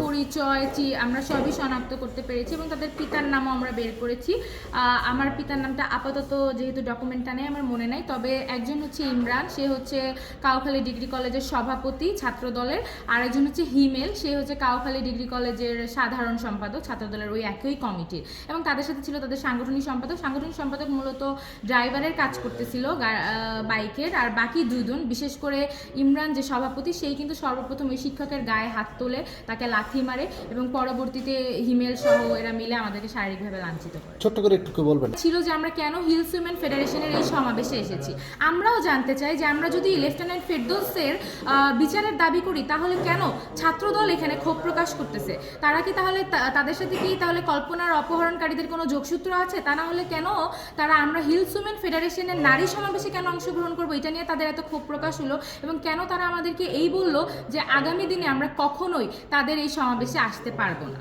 পরিচয় আমরা সবই শনাক্ত করতে পেরেছি এবং তাদের পিতার নামও আমরা বের করেছি। আমার পিতার নামটা আপাতত যেহেতু ডকুমেন্টটা নেই আমার মনে নাই, তবে একজন হচ্ছে ইমরান, সে হচ্ছে কাউখালী ডিগ্রি কলেজের সভাপতি ছাত্র দলের, আর একজন হচ্ছে হিমেল, সে হচ্ছে কাউখালী ডিগ্রি কলেজের সাধারণ সম্পাদক ছাত্র দলের ওই একই কমিটির, এবং তাদের সাথে ছিল তাদের সাংগঠনিক সম্পাদক মূলত ড্রাইভারের কাজ করতেছিল বাইকের, আর বাকি দুজন বিশেষ করে ইমরান যে সভাপতি সেই কিন্তু সর্বপ্রথম ওই শিক্ষকের গায়ে হাত তোলে, তাকে লাথি মারে এবং পরবর্তীতে হিমেল সহ এরা মিলে আমাদেরকে শারীরিকভাবে লাঞ্ছিত করে। ছোট্ট করে একটু বলবেন ছিল যে আমরা কেন হিলস উইমেন ফেডারেশনের এই সমাবেশে এসেছি। আমরাও জানতে চাই যে আমরা যদি লেফটেন্যান্ট ফেরদৌসের বিচারের দাবি করি তাহলে কেন ছাত্রদল এখানে ক্ষোভ প্রকাশ করতেছে? তারা কি তাহলে তাদের সাথে কি তাহলে কল্পনার অপহরণকারীদের কোনো যোগসূত্র আছে? তা না হলে কেন তারা আমরা হিলস উইমেন ফেডারেশনের নারী সমাবেশে কেন অংশগ্রহণ করবো, এটা নিয়ে তাদের এত ক্ষোভ প্রকাশ হলো, এবং কেন তারা আমাদেরকে এই বললো যে আগামী দিনে আমরা কখনোই তাদের এই সমাবেশে আসতে পারবো না।